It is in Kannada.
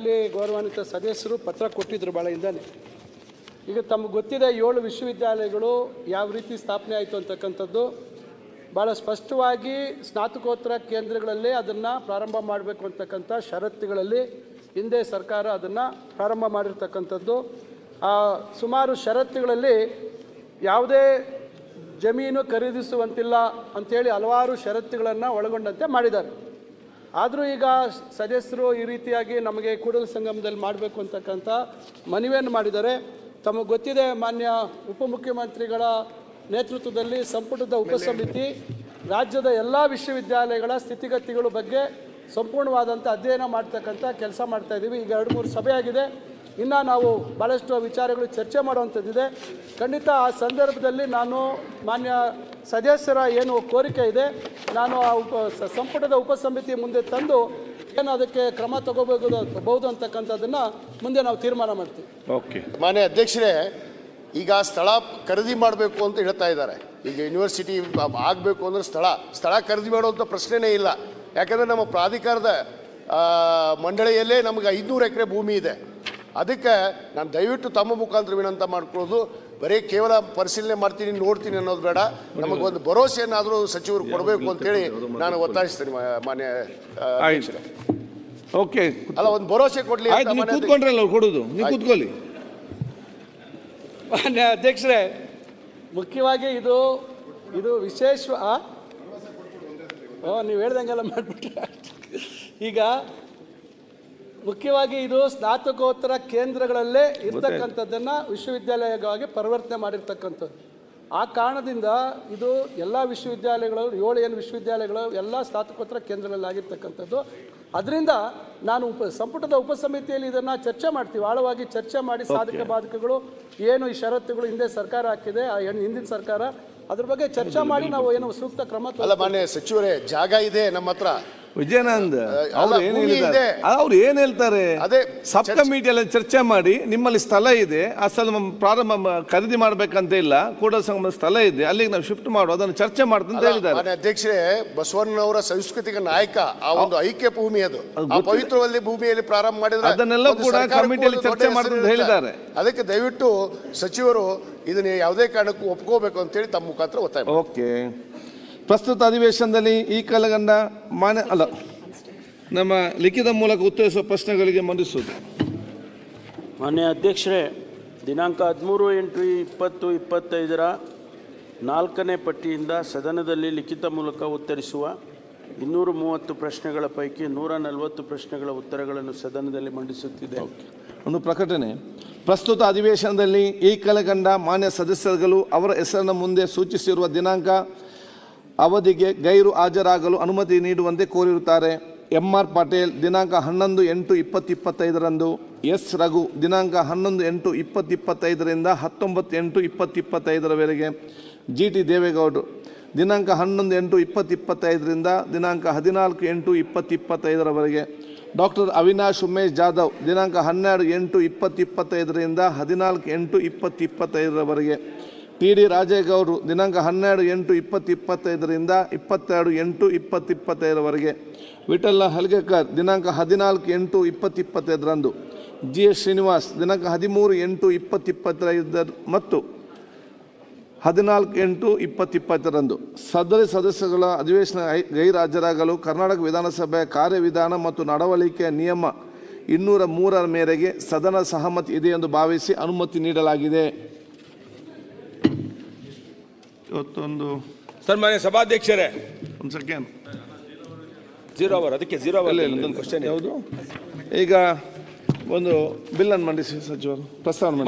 ಈಗಾಗಲೇ ಗೌರವಾನ್ವಿತ ಸದಸ್ಯರು ಪತ್ರ ಕೊಟ್ಟಿದ್ದರು ಭಾಳ ಹಿಂದೆ. ಈಗ ತಮಗೆ ಗೊತ್ತಿದೆ 7 ವಿಶ್ವವಿದ್ಯಾಲಯಗಳು ಯಾವ ರೀತಿ ಸ್ಥಾಪನೆ ಆಯಿತು ಅಂತಕ್ಕಂಥದ್ದು ಭಾಳ ಸ್ಪಷ್ಟವಾಗಿ ಸ್ನಾತಕೋತ್ತರ ಕೇಂದ್ರಗಳಲ್ಲಿ ಅದನ್ನು ಪ್ರಾರಂಭ ಮಾಡಬೇಕು ಅಂತಕ್ಕಂಥ ಷರತ್ತುಗಳಲ್ಲಿ ಹಿಂದೆ ಸರ್ಕಾರ ಅದನ್ನು ಪ್ರಾರಂಭ ಮಾಡಿರ್ತಕ್ಕಂಥದ್ದು. ಸುಮಾರು ಷರತ್ತುಗಳಲ್ಲಿ ಯಾವುದೇ ಜಮೀನು ಖರೀದಿಸುವಂತಿಲ್ಲ ಅಂಥೇಳಿ ಹಲವಾರು ಷರತ್ತುಗಳನ್ನು ಒಳಗೊಂಡಂತೆ ಮಾಡಿದ್ದಾರೆ. ಆದರೂ ಈಗ ಸದಸ್ಯರು ಈ ರೀತಿಯಾಗಿ ನಮಗೆ ಕೂಡಲ ಸಂಗಮದಲ್ಲಿ ಮಾಡಬೇಕು ಅಂತಕ್ಕಂಥ ಮನವಿಯನ್ನು ಮಾಡಿದ್ದಾರೆ. ತಮಗೆ ಗೊತ್ತಿದೆ, ಮಾನ್ಯ ಉಪಮುಖ್ಯಮಂತ್ರಿಗಳ ನೇತೃತ್ವದಲ್ಲಿ ಸಂಪುಟದ ಉಪಸಮಿತಿ ರಾಜ್ಯದ ಎಲ್ಲ ವಿಶ್ವವಿದ್ಯಾಲಯಗಳ ಸ್ಥಿತಿಗತಿಗಳ ಬಗ್ಗೆ ಸಂಪೂರ್ಣವಾದಂಥ ಅಧ್ಯಯನ ಮಾಡ್ತಕ್ಕಂಥ ಕೆಲಸ ಮಾಡ್ತಾಯಿದ್ದೀವಿ. ಈಗ 2-3 ಸಭೆ ಆಗಿದೆ. ಇನ್ನು ನಾವು ಭಾಳಷ್ಟು ವಿಚಾರಗಳು ಚರ್ಚೆ ಮಾಡುವಂಥದ್ದಿದೆ. ಖಂಡಿತ ಆ ಸಂದರ್ಭದಲ್ಲಿ ನಾನು ಮಾನ್ಯ ಸದಸ್ಯರ ಏನು ಕೋರಿಕೆ ಇದೆ, ನಾನು ಆ ಸಂಪುಟದ ಉಪಸಮಿತಿ ಮುಂದೆ ತಂದು ಏನು ಅದಕ್ಕೆ ಕ್ರಮ ತಗೋಬಹುದು ಅಂತಕ್ಕಂಥದ್ದನ್ನು ಮುಂದೆ ನಾವು ತೀರ್ಮಾನ ಮಾಡ್ತೀವಿ. ಓಕೆ. ಮಾನ್ಯ ಅಧ್ಯಕ್ಷರೇ, ಈಗ ಸ್ಥಳ ಖರೀದಿ ಮಾಡಬೇಕು ಅಂತ ಹೇಳ್ತಾ ಇದ್ದಾರೆ. ಈಗ ಯೂನಿವರ್ಸಿಟಿ ಆಗಬೇಕು ಅಂದರೆ ಸ್ಥಳ ಖರೀದಿ ಮಾಡುವಂಥ ಪ್ರಶ್ನೆನೇ ಇಲ್ಲ. ಯಾಕಂದರೆ ನಮ್ಮ ಪ್ರಾಧಿಕಾರದ ಮಂಡಳಿಯಲ್ಲೇ ನಮಗೆ 500 ಎಕರೆ ಭೂಮಿ ಇದೆ. ಅದಕ್ಕೆ ನಾನು ದಯವಿಟ್ಟು ತಮ್ಮ ಮುಖಾಂತರ ವಿನಂತಿ ಮಾಡ್ಕೊಳ್ಳೋದು, ಬರೀ ಕೇವಲ ಪರಿಶೀಲನೆ ಮಾಡ್ತೀನಿ ನೋಡ್ತೀನಿ ಅನ್ನೋದು ಬೇಡ, ನಮಗೊಂದು ಭರವಸೆಯನ್ನಾದರೂ ಸಚಿವರು ಕೊಡಬೇಕು ಅಂತೇಳಿ ನಾನು ಒತ್ತಾಯಿಸ್ತೀನಿ ಮಾನ್ಯ ಅಧ್ಯಕ್ಷರೇ. ಓಕೆ, ಅಲ್ಲ, ಒಂದು ಭರವಸೆ ಕೊಡಲಿ. ಕೂತ್ಕೊಂಡ್ರಲ್ಲ ಕೊಡೋದು, ನೀವು ಕೂತ್ಕೊಳ್ಳಿ. ಮಾನ್ಯ ಅಧ್ಯಕ್ಷರೇ, ಮುಖ್ಯವಾಗಿ ಇದು ವಿಶೇಷ ನೀವು ಹೇಳ್ದಂಗೆಲ್ಲ ಮಾಡಿಬಿಟ್ರೆ. ಈಗ ಮುಖ್ಯವಾಗಿ ಇದು ಸ್ನಾತಕೋತ್ತರ ಕೇಂದ್ರಗಳಲ್ಲೇ ಇರ್ತಕ್ಕಂಥದ್ದನ್ನು ವಿಶ್ವವಿದ್ಯಾಲಯವಾಗಿ ಪರಿವರ್ತನೆ ಮಾಡಿರ್ತಕ್ಕಂಥದ್ದು. ಆ ಕಾರಣದಿಂದ ಇದು ಎಲ್ಲ ವಿಶ್ವವಿದ್ಯಾಲಯಗಳು 7 ಏನು ವಿಶ್ವವಿದ್ಯಾಲಯಗಳು ಎಲ್ಲ ಸ್ನಾತಕೋತ್ತರ ಕೇಂದ್ರಗಳಲ್ಲಿ ಆಗಿರ್ತಕ್ಕಂಥದ್ದು. ಅದರಿಂದ ನಾನು ಸಂಪುಟದ ಉಪಸಮಿತಿಯಲ್ಲಿ ಇದನ್ನು ಚರ್ಚೆ ಮಾಡ್ತೀವಿ, ಆಳವಾಗಿ ಚರ್ಚೆ ಮಾಡಿ ಸಾಧಕ ಬಾಧಕಗಳು ಏನು ಈ ಷರತ್ತುಗಳು ಹಿಂದೆ ಸರ್ಕಾರ ಹಾಕಿದೆ, ಆ ಹಿಂದಿನ ಸರ್ಕಾರ, ಅದ್ರ ಬಗ್ಗೆ ಚರ್ಚೆ ಮಾಡಿ ನಾವು ಏನು ಸೂಕ್ತ ಕ್ರಮ. ಅಲ್ಲ ಮಾನ್ಯ ಸಚಿವರೇ, ಜಾಗ ಇದೆ ನಮ್ಮ ಹತ್ರ. ವಿಜಯಾನಂದ್ ಅವ್ರು ಏನ್ ಹೇಳ್ತಾರೆ, ಅದೇ ಸಬ್ ಕಮಿಟಿಯಲ್ಲಿ ಚರ್ಚೆ ಮಾಡಿ ನಿಮ್ಮಲ್ಲಿ ಸ್ಥಳ ಇದೆ, ಆ ಸ್ಥಳ ಪ್ರಾರಂಭ ಖರೀದಿ ಮಾಡ್ಬೇಕಂತ ಇಲ್ಲ, ಕೂಡಲ ಸಂಗಮ ಸ್ಥಳ ಇದೆ, ಅಲ್ಲಿಗೆ ನಾವು ಶಿಫ್ಟ್ ಮಾಡುವ ಅದನ್ನು ಚರ್ಚೆ ಮಾಡ್ತಂತ ಹೇಳಿದ್ದಾರೆ. ಅಧ್ಯಕ್ಷರೇ, ಬಸವಣ್ಣನವರ ಸಾಂಸ್ಕೃತಿಕ ನಾಯಕ, ಆ ಒಂದು ಐಕ್ಯ ಭೂಮಿ ಅದು, ಆ ಪವಿತ್ರವಲ್ಲಿ ಭೂಮಿಯಲ್ಲಿ ಪ್ರಾರಂಭ ಮಾಡಿದ್ರೆ ಅದನ್ನೆಲ್ಲ ಕೂಡ ಕಮಿಟಿಯಲ್ಲಿ ಚರ್ಚೆ ಮಾಡ್ತಂತ ಹೇಳಿದ್ದಾರೆ. ಅದಕ್ಕೆ ದಯವಿಟ್ಟು ಸಚಿವರು ಇದನ್ನ ಯಾವುದೇ ಕಾರಣಕ್ಕೂ ಒಪ್ಕೋಬೇಕು ಅಂತೇಳಿ ತಮ್ಮ ಮುಖಾಂತರ ಒತ್ತಾಯ. ಓಕೆ. ಪ್ರಸ್ತುತ ಅಧಿವೇಶನದಲ್ಲಿ ಈ ಕೆಳಗಂಡ ನಮ್ಮ ಲಿಖಿತ ಮೂಲಕ ಉತ್ತರಿಸುವ ಪ್ರಶ್ನೆಗಳಿಗೆ ಮಂಡಿಸುವುದು. ಮಾನ್ಯ ಅಧ್ಯಕ್ಷರೇ, ದಿನಾಂಕ 13/8/2025 4ನೇ ಪಟ್ಟಿಯಿಂದ ಸದನದಲ್ಲಿ ಲಿಖಿತ ಮೂಲಕ ಉತ್ತರಿಸುವ 230 ಪ್ರಶ್ನೆಗಳ ಪೈಕಿ 140 ಪ್ರಶ್ನೆಗಳ ಉತ್ತರಗಳನ್ನು ಸದನದಲ್ಲಿ ಮಂಡಿಸುತ್ತಿದೆ. ಒಂದು ಪ್ರಕಟಣೆ. ಪ್ರಸ್ತುತ ಅಧಿವೇಶನದಲ್ಲಿ ಈ ಕೆಳಗಂಡ ಮಾನ್ಯ ಸದಸ್ಯರುಗಳು ಅವರ ಹೆಸರನ್ನು ಮುಂದೆ ಸೂಚಿಸಿರುವ ದಿನಾಂಕ ಅವಧಿಗೆ ಗೈರು ಹಾಜರಾಗಲು ಅನುಮತಿ ನೀಡುವಂತೆ ಕೋರಿರುತ್ತಾರೆ. MR ಪಾಟೀಲ್ ದಿನಾಂಕ 11/8/2025 ಎಸ್ ರಘು ದಿನಾಂಕ 11/8/2025 19/8/2025 GT ದೇವೇಗೌಡರು ದಿನಾಂಕ 11/8/2025 ದಿನಾಂಕ 14/8/2025 ಡಾಕ್ಟರ್ ಅವಿನಾಶ್ ಉಮೇಶ್ ಜಾಧವ್ ದಿನಾಂಕ 12/8/2025 14/8/2025 PD ರಾಜೇಗೌಡರು ದಿನಾಂಕ 12/8/2025 22/8/2025 ವಿಠಲ ಹಲ್ಗೇಕರ್ ದಿನಾಂಕ 14/8/2025 GS ಶ್ರೀನಿವಾಸ್ ದಿನಾಂಕ 13/8/2025 ಮತ್ತು 14/8/2025 ಸದಸ್ಯಗಳ ಅಧಿವೇಶನ ಗೈರಾಜರಾಗಲು ಕರ್ನಾಟಕ ವಿಧಾನಸಭೆಯ ಕಾರ್ಯವಿಧಾನ ಮತ್ತು ನಡವಳಿಕೆ ನಿಯಮ 203 ಮೇರೆಗೆ ಸದನ ಸಹಮತಿ ಇದೆ ಎಂದು ಭಾವಿಸಿ ಅನುಮತಿ ನೀಡಲಾಗಿದೆ. ಇವತ್ತೊಂದು ಸನ್ಮಾನ್ಯ ಸಭಾಧ್ಯಕ್ಷರೇ, ಒಂದು ಸೆಕೆಂಡ್ 0 ಅವರ್, ಅದಕ್ಕೆ 0 ಅವರ್ ಕ್ವಶನ್ ಯಾವುದು? ಈಗ ಒಂದು ಬಿಲ್ಲನ್ನು ಮಂಡಿಸಿ ಸಚಿವರು ಪ್ರಸ್ತಾವನೆ ಮಾಡಿ.